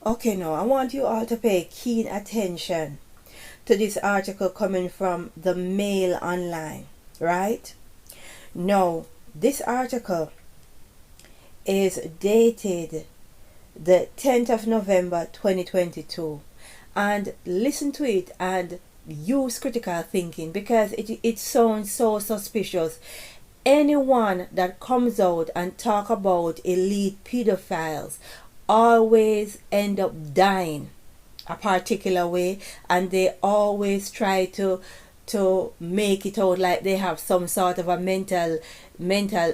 Okay, now I want you all to pay keen attention to this article coming from the Mail Online, right? Now, this article is dated the 10th of November 2022, and listen to it and use critical thinking because it sounds so suspicious. Anyone that comes out and talk about elite pedophiles always end up dying a particular way, and they always try to make it out like they have some sort of a mental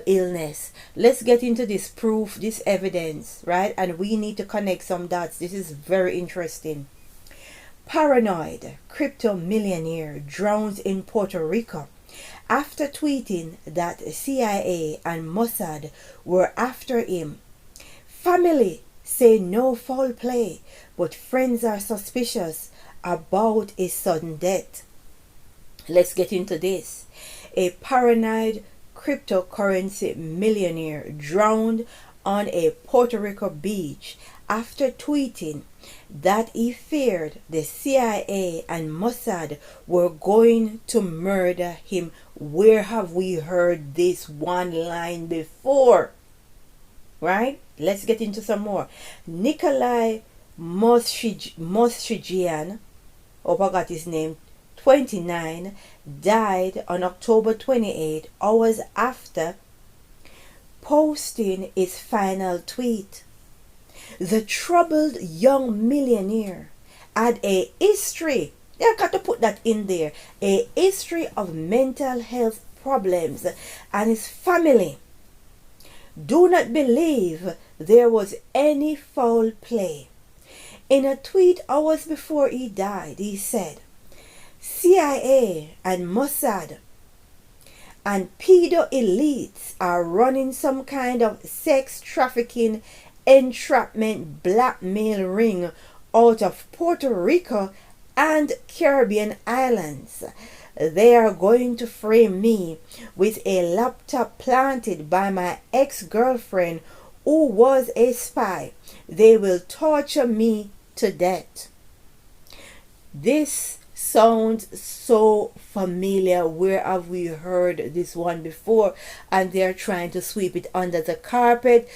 illness. Let's get into this proof, this evidence, right? And we need to connect some dots. This is very interesting. Paranoid crypto millionaire drowns in Puerto Rico after tweeting that CIA and Mossad were after him. Family say no foul play, but friends are suspicious about his sudden death. Let's get into this. A paranoid cryptocurrency millionaire drowned on a Puerto Rico beach after tweeting that he feared the CIA and Mossad were going to murder him. Where have we heard this one line before? Right? Let's get into some more. Nikolai Mushegian, hope I got his name, 29, died on October 28, hours after posting his final tweet. The troubled young millionaire had a history, I've got to put that in there, a history of mental health problems, and his family do not believe there was any foul play. In a tweet hours before he died, he said, CIA and Mossad and Pedo elites are running some kind of sex trafficking, entrapment, blackmail ring out of Puerto Rico and Caribbean islands. They are going to frame me with a laptop planted by my ex-girlfriend who was a spy. They will torture me to death. This sounds so familiar. Where have we heard this one before? And they're trying to sweep it under the carpet.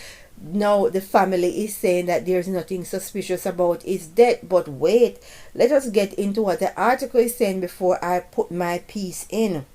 Now the family is saying that there's nothing suspicious about his death. But wait, let us get into what the article is saying before I put my piece in.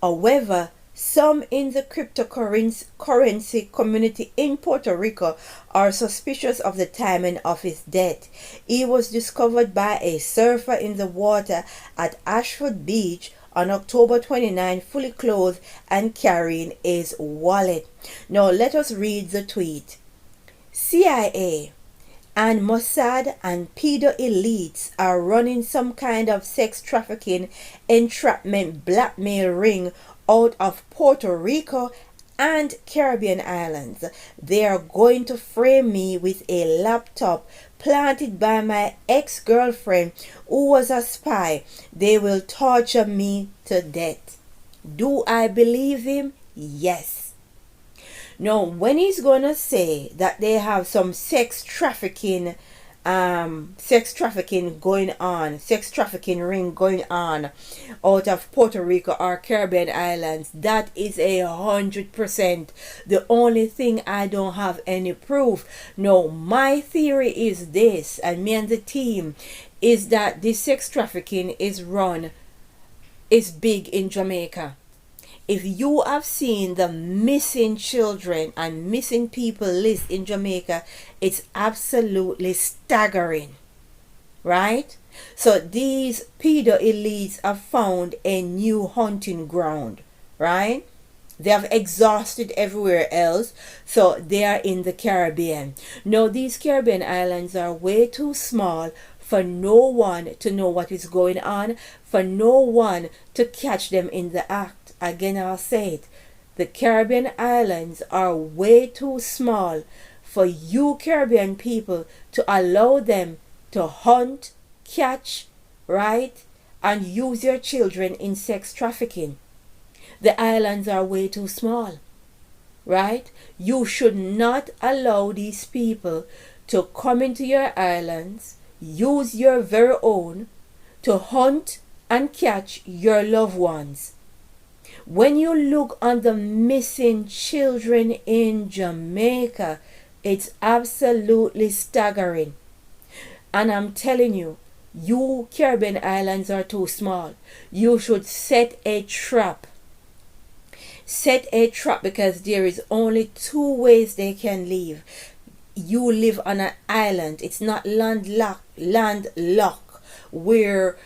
However, some in the cryptocurrency community in Puerto Rico are suspicious of the timing of his death. He was discovered by a surfer in the water at Ashford Beach on October 29, fully clothed and carrying his wallet. Now let us read the tweet. CIA and Mossad and Pedo elites are running some kind of sex trafficking, entrapment, blackmail ring out of Puerto Rico and Caribbean islands. They are going to frame me with a laptop planted by my ex-girlfriend who was a spy. They will torture me to death. Do I believe him? Yes. Now, when he's gonna say that they have some sex trafficking going on, sex trafficking ring going on out of Puerto Rico or Caribbean islands, that is 100%. The only thing I don't have any proof. No, my theory is this, and me and the team, is that this sex trafficking is big in Jamaica. If you have seen the missing children and missing people list in Jamaica, it's absolutely staggering, right? So these pedo elites have found a new hunting ground, right? They have exhausted everywhere else, so they are in the Caribbean. Now, these Caribbean islands are way too small for no one to know what is going on, for no one to catch them in the act. Again, I'll say it. The Caribbean islands are way too small for you Caribbean people to allow them to hunt, catch, right, and use your children in sex trafficking. The islands are way too small, right? You should not allow these people to come into your islands, use your very own to hunt and catch your loved ones. When you look on the missing children in Jamaica, it's absolutely staggering. And I'm telling you, you Caribbean islands are too small. You should set a trap. Set a trap, because there is only two ways they can leave. You live on an island. It's not landlocked where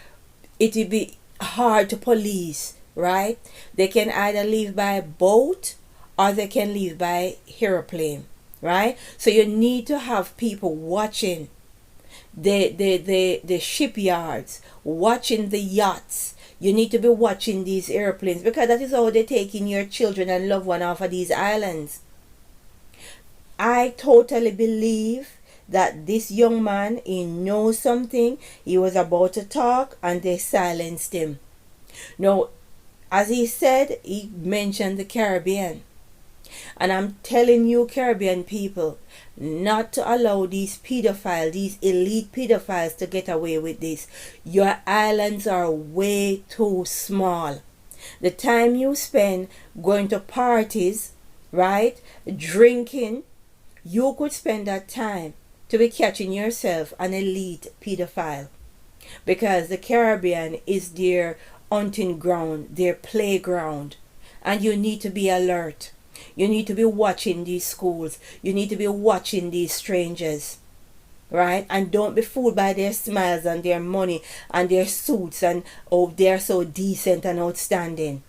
it will be hard to police, right? They can either leave by boat or they can leave by airplane, right? So you need to have people watching the shipyards, watching the yachts. You need to be watching these airplanes, because that is how they're taking your children and loved one off of these islands. I totally believe that this young man, he knows something. He was about to talk and they silenced him. Now, as he said, he mentioned the Caribbean. And I'm telling you, Caribbean people, not to allow these pedophiles, these elite pedophiles, to get away with this. Your islands are way too small. The time you spend going to parties, right, drinking, you could spend that time to be catching yourself an elite pedophile. Because the Caribbean is their hunting ground, their playground. And you need to be alert. You need to be watching these schools. You need to be watching these strangers. Right? And don't be fooled by their smiles and their money and their suits and, oh, they're so decent and outstanding.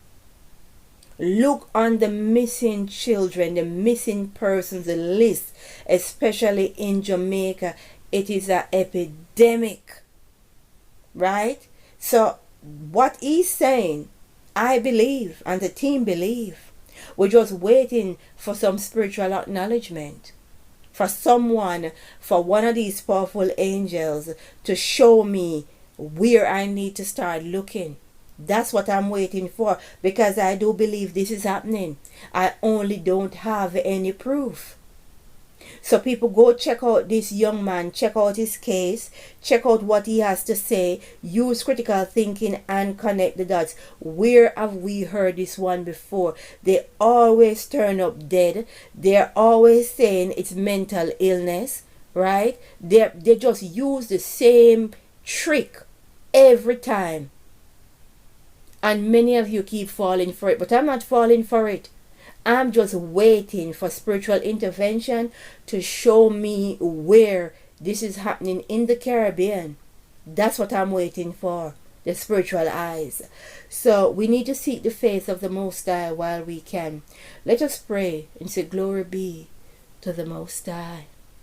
Look on the missing children, the missing persons list, especially in Jamaica. It is an epidemic. Right? So what he's saying, I believe, and the team believe. We're just waiting for some spiritual acknowledgement. For someone, for one of these powerful angels to show me where I need to start looking. That's what I'm waiting for, because I do believe this is happening. I only don't have any proof. So people, go check out this young man, check out his case, check out what he has to say, use critical thinking and connect the dots. Where have we heard this one before? They always turn up dead. They're always saying it's mental illness, right? They just use the same trick every time. And many of you keep falling for it, but I'm not falling for it. I'm just waiting for spiritual intervention to show me where this is happening in the Caribbean. That's what I'm waiting for, the spiritual eyes. So we need to seek the face of the Most High while we can. Let us pray and say, glory be to the Most High.